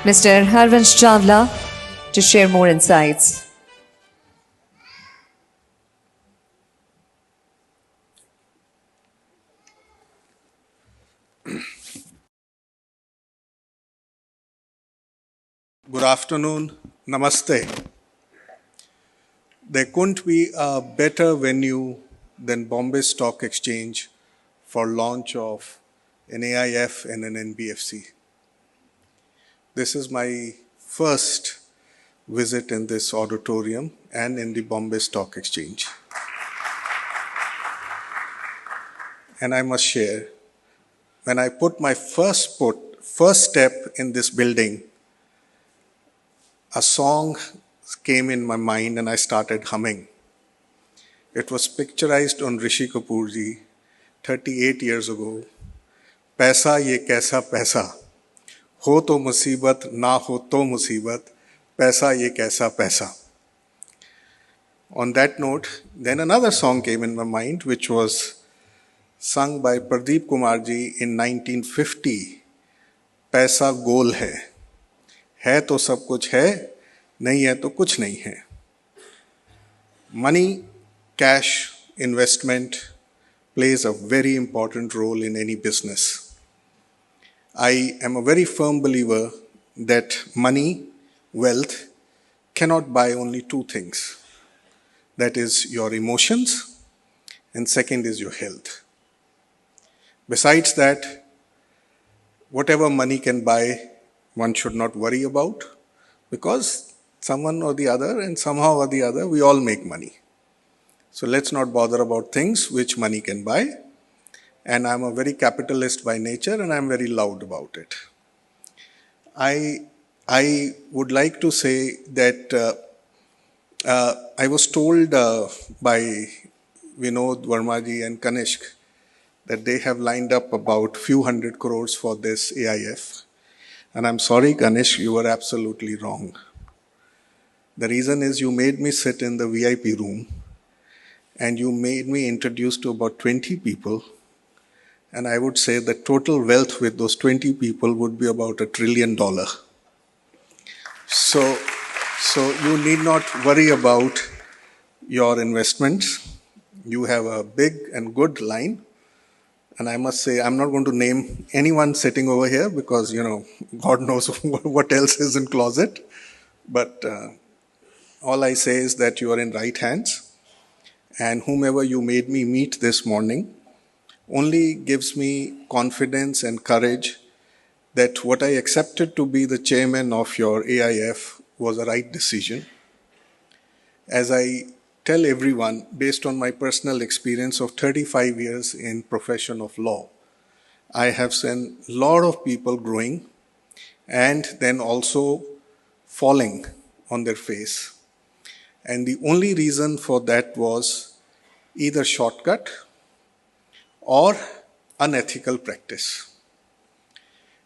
Mr. Harvansh Chawla to share more insights. Good afternoon, namaste. There couldn't be a better venue than Bombay Stock Exchange for launch of an AIF and an NBFC. This is my first visit in this auditorium and in the Bombay Stock Exchange. And I must share, when I put my first step in this building, a song came in my mind and I started humming. It was picturized on Rishi Kapoor ji 38 years ago. Paisa ye kaisa paisa, ho to musibat, na ho to musibat, paisa ye kaisa paisa. On that note, then another song came in my mind, which was sung by Pradeep Kumar ji in 1950. Paisa goal hai to sab kuch hai, nahi hai to kuch nahi hai. Money, cash, investment plays a very important role in any business. I am a very firm believer that money, wealth, cannot buy only two things. That is your emotions, and second is your health. Besides that, whatever money can buy, one should not worry about, because someone or the other, and somehow or the other, we all make money. So let's not bother about things which money can buy. And I'm a very capitalist by nature, and I'm very loud about it. I would like to say that I was told by Vinod Vermaji and Kanishk that they have lined up about few hundred crores for this AIF. And I'm sorry, Kanishk, you were absolutely wrong. The reason is you made me sit in the VIP room and you made me introduce to about 20 people. And I would say the total wealth with those 20 people would be about $1 trillion. So you need not worry about your investments. You have a big and good line. And I must say, I'm not going to name anyone sitting over here because, God knows what else is in closet. But all I say is that you are in right hands. And whomever you made me meet this morning only gives me confidence and courage that what I accepted to be the chairman of your AIF was a right decision. As I tell everyone, based on my personal experience of 35 years in profession of law, I have seen a lot of people growing and then also falling on their face. And the only reason for that was either shortcut or unethical practice.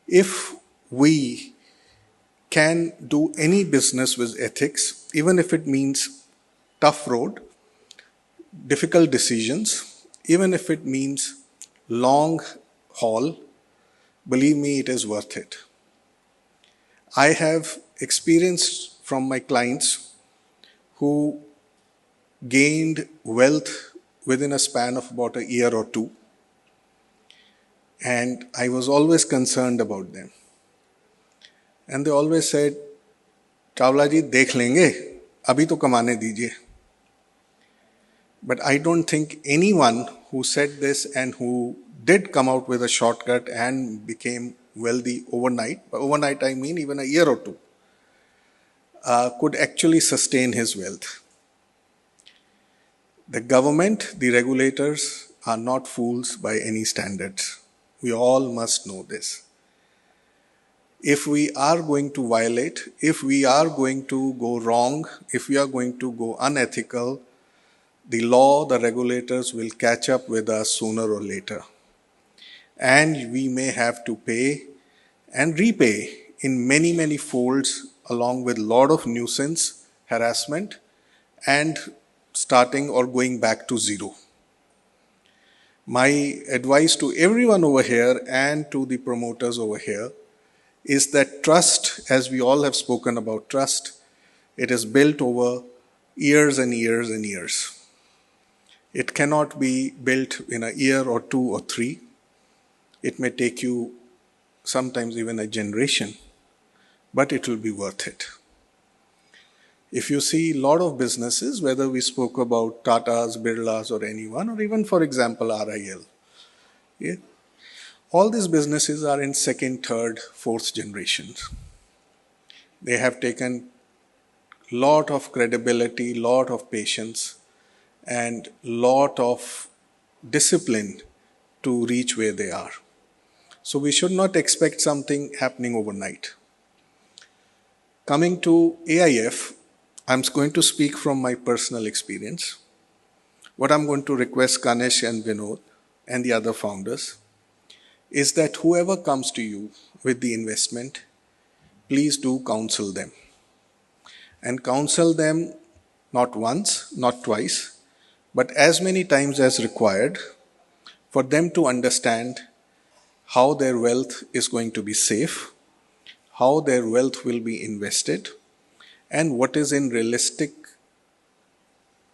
If we can do any business with ethics, even if it means tough road, difficult decisions, even if it means long haul, believe me, it is worth it. I have experienced from my clients who gained wealth within a span of about a year or two. And I was always concerned about them. And they always said, Chawla ji, dekh lenge, abhi to kamane dijiye. But I don't think anyone who said this and who did come out with a shortcut and became wealthy overnight, by overnight I mean even a year or two, could actually sustain his wealth. The government, the regulators are not fools by any standards. We all must know this. If we are going to violate, if we are going to go wrong, if we are going to go unethical, the law, the regulators will catch up with us sooner or later. And we may have to pay and repay in many, many folds, along with a lot of nuisance, harassment, and starting or going back to zero. My advice to everyone over here and to the promoters over here is that trust, as we all have spoken about trust, it is built over years and years and years. It cannot be built in a year or two or three. It may take you sometimes even a generation, but it will be worth it. If you see a lot of businesses, whether we spoke about Tatas, Birlas, or anyone, or even, for example, RIL, yeah, all these businesses are in second, third, fourth generations. They have taken lot of credibility, lot of patience, and lot of discipline to reach where they are. So we should not expect something happening overnight. Coming to AIF, I'm going to speak from my personal experience. What I'm going to request Ganesh and Vinod and the other founders is that whoever comes to you with the investment, please do counsel them. And counsel them not once, not twice, but as many times as required for them to understand how their wealth is going to be safe, how their wealth will be invested, and what is in realistic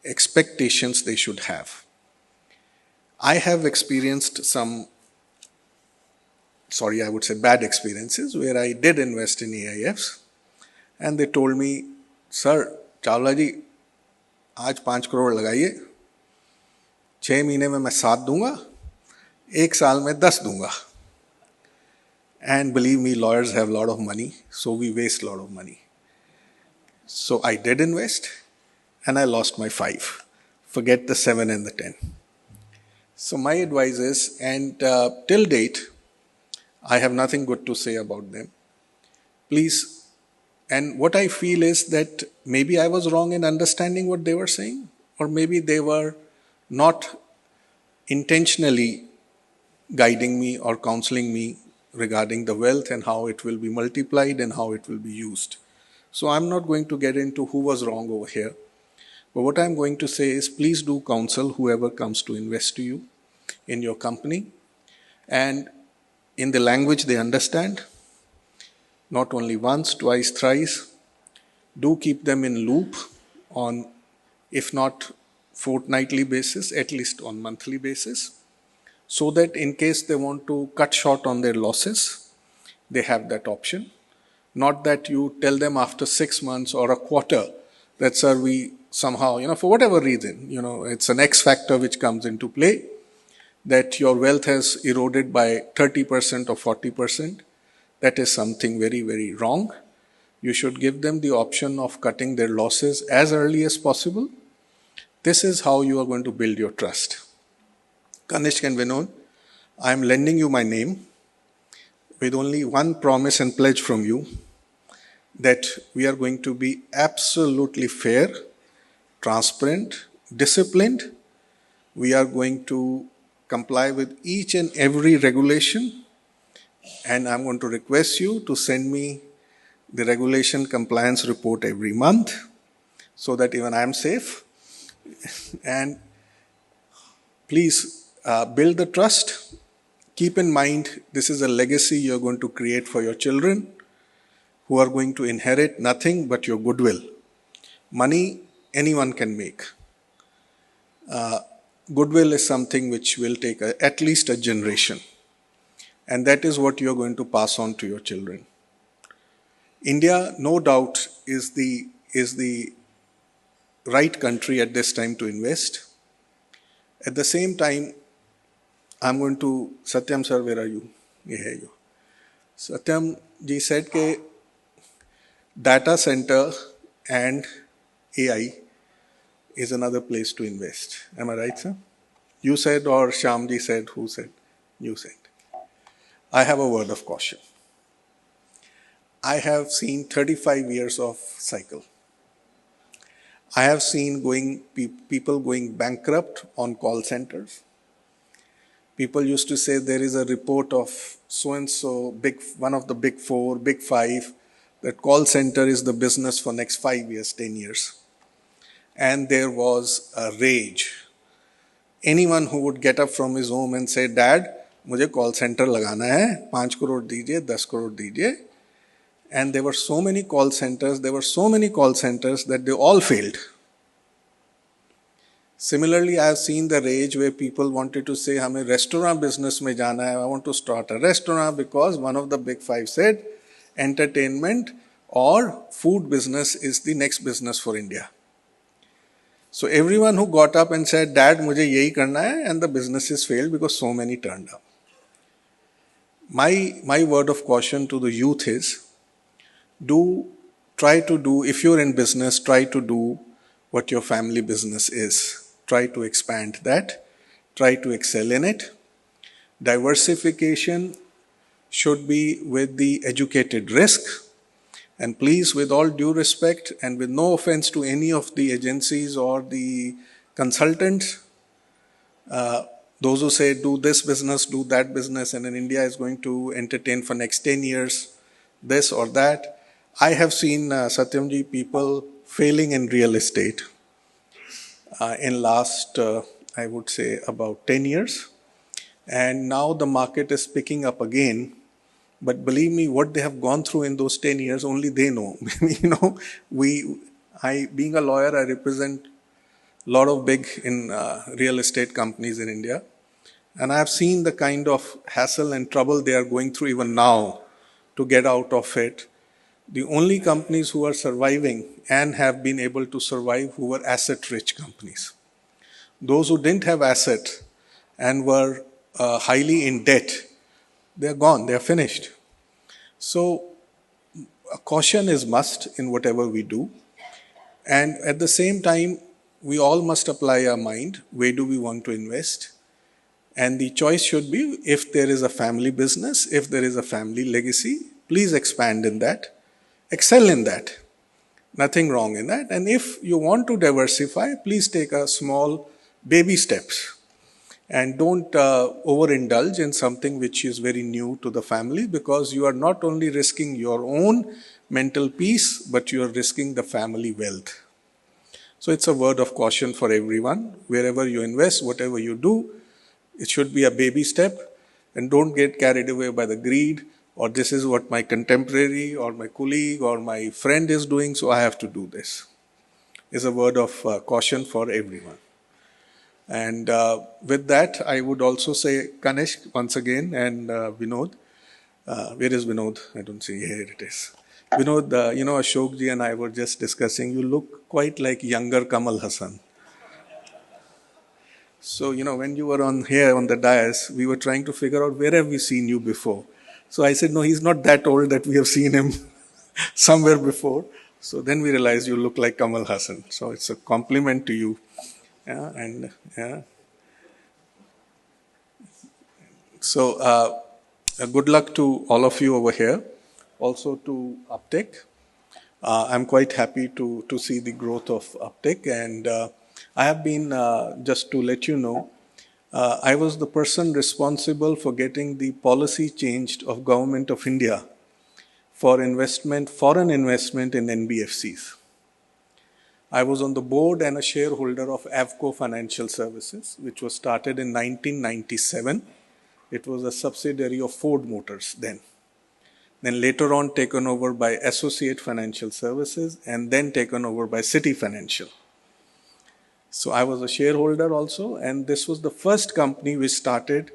expectations they should have. I have experienced bad experiences where I did invest in AIFs and they told me, Sir, Chawla ji, आज 5 crore लगाइए, 6 महीने में मैं 7 दूंगा, 1 साल में 10 दूंगा. And believe me, lawyers have a lot of money, so we waste a lot of money. So I did invest and I lost my 5. Forget the 7 and the 10. So my advice is, and till date, I have nothing good to say about them. Please, and what I feel is that maybe I was wrong in understanding what they were saying, or maybe they were not intentionally guiding me or counseling me regarding the wealth and how it will be multiplied and how it will be used. So I'm not going to get into who was wrong over here. But what I'm going to say is, please do counsel whoever comes to invest to you in your company, and in the language they understand, not only once, twice, thrice. Do keep them in loop on, if not fortnightly basis, at least on monthly basis, so that in case they want to cut short on their losses, they have that option. Not that you tell them after 6 months or a quarter that, sir, we somehow, for whatever reason, it's an X factor which comes into play, that your wealth has eroded by 30% or 40%. That is something very, very wrong. You should give them the option of cutting their losses as early as possible. This is how you are going to build your trust. Kanishk and Vinod, I am lending you my name with only one promise and pledge from you, that we are going to be absolutely fair, transparent, disciplined. We are going to comply with each and every regulation, and I'm going to request you to send me the regulation compliance report every month so that even I'm safe. And please build the trust. Keep in mind, this is a legacy you're going to create for your children, who are going to inherit nothing but your goodwill. Money anyone can make. Goodwill is something which will take at least a generation. And that is what you're going to pass on to your children. India, no doubt, is the right country at this time to invest. At the same time, I'm going to, Satyam sir, where are you? Here you. Satyam ji said that data center and AI is another place to invest. Am I right, sir? You said, or Shyamji said, who said? You said. I have a word of caution. I have seen 35 years of cycle. I have seen people going bankrupt on call centers. People used to say there is a report of so-and-so, one of the big 4, big 5, that call center is the business for next 5 years, 10 years. And there was a rage. Anyone who would get up from his home and say, Dad, मुझे call center लगाना है, 5 crore दीजिए, 10 crore दीजिए, And there were so many call centers, that they all failed. Similarly, I have seen the rage where people wanted to say, hame restaurant business mein jana hai, I want to start a restaurant because one of the big five said, entertainment or food business is the next business for India. So everyone who got up and said, Dad, mujhe yahi karna hai, and the businesses failed because so many turned up. My word of caution to the youth is, if you're in business, try to do what your family business is. Try to expand that. Try to excel in it. Diversification should be with the educated risk. And please, with all due respect and with no offense to any of the agencies or the consultants, those who say do this business, do that business, and in India is going to entertain for next 10 years, this or that. I have seen, Satyamji, people failing in real estate in last, I would say, about 10 years. And now the market is picking up again. But believe me, what they have gone through in those 10 years, only they know. Being a lawyer, I represent a lot of big real estate companies in India. And I have seen the kind of hassle and trouble they are going through even now to get out of it. The only companies who are surviving and have been able to survive who were asset-rich companies. Those who didn't have asset and were highly in debt, they are gone, they are finished. So a caution is must in whatever we do. And at the same time, we all must apply our mind. Where do we want to invest? And the choice should be, if there is a family business, if there is a family legacy, please expand in that. Excel in that. Nothing wrong in that. And if you want to diversify, please take a small baby steps. And don't overindulge in something which is very new to the family, because you are not only risking your own mental peace, but you are risking the family wealth. So it's a word of caution for everyone. Wherever you invest, whatever you do, it should be a baby step, and don't get carried away by the greed, or this is what my contemporary or my colleague or my friend is doing, so I have to do this. It's a word of caution for everyone. And with that, I would also say, Kanishk, once again, and Vinod. Where is Vinod? I don't see. Here it is. Vinod, Ashok ji and I were just discussing, you look quite like younger Kamal Hassan. So, when you were on the dais, we were trying to figure out where have we seen you before. So I said, no, he's not that old that we have seen him somewhere before. So then we realized you look like Kamal Hassan. So it's a compliment to you. Yeah. So good luck to all of you over here. Also to Uptake. I'm quite happy to see the growth of Uptake. And I have been, just to let you know, I was the person responsible for getting the policy changed of Government of India for foreign investment in NBFCs. I was on the board and a shareholder of Avco Financial Services, which was started in 1997. It was a subsidiary of Ford Motors then. Then later on taken over by Associate Financial Services, and then taken over by City Financial. So I was a shareholder also, and this was the first company which started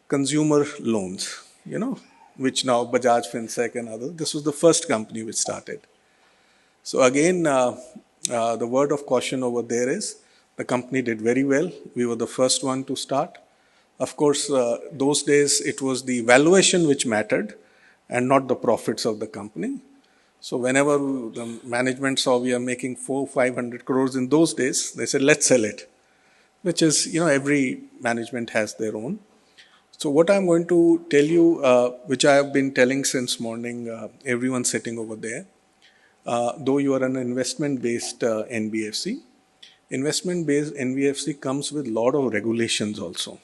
consumer loans, which now Bajaj Finsec and others. This was the first company which started. So again, the word of caution over there is, the company did very well. We were the first one to start. Of course, those days it was the valuation which mattered and not the profits of the company. So whenever the management saw we are making 400-500 crores in those days, they said, let's sell it, which is, every management has their own. So what I'm going to tell you, which I have been telling since morning, everyone sitting over there, though you are an investment-based NBFC, investment-based NBFC comes with a lot of regulations also.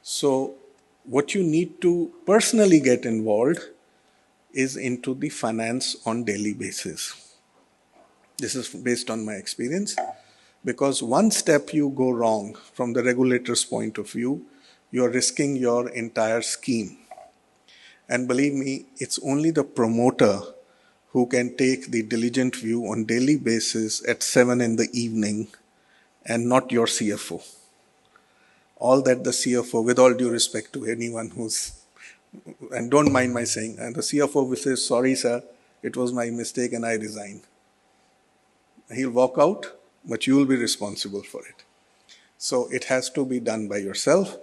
So what you need to personally get involved is into the finance on daily basis. This is based on my experience, because one step you go wrong from the regulator's point of view, you are risking your entire scheme. And believe me, it's only the promoter who can take the diligent view on daily basis at 7 in the evening and not your CFO. All that the CFO, with all due respect to anyone who's, and don't mind my saying, and the CFO will say, sorry, sir, it was my mistake and I resign. He'll walk out, but you will be responsible for it. So it has to be done by yourself.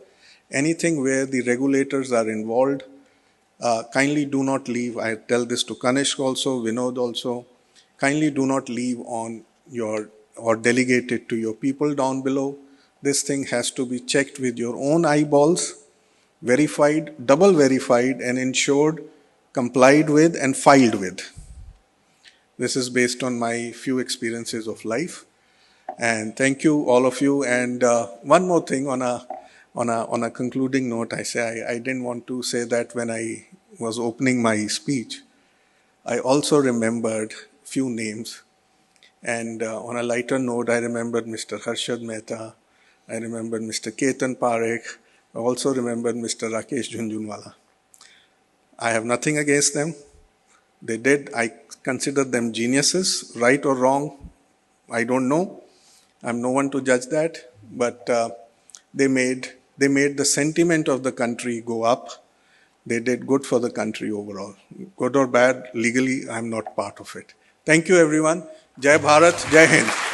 Anything where the regulators are involved, kindly do not leave. I tell this to Kanishk also, Vinod also. Kindly do not leave on your, or delegate it to your people down below. This thing has to be checked with your own eyeballs, verified, double verified, and ensured, complied with, and filed with. This is based on my few experiences of life. And thank you, all of you. And one more thing on a concluding note, I didn't want to say that when I was opening my speech. I also remembered few names. And on a lighter note, I remembered Mr. Harshad Mehta. I remembered Mr. Ketan Parekh. I also remembered Mr. Rakesh Jhunjhunwala. I have nothing against them. They did. I consider them geniuses, right or wrong. I don't know. I'm no one to judge that. But they made the sentiment of the country go up. They did good for the country overall. Good or bad, legally, I'm not part of it. Thank you, everyone. Jai Bharat, Jai Hind.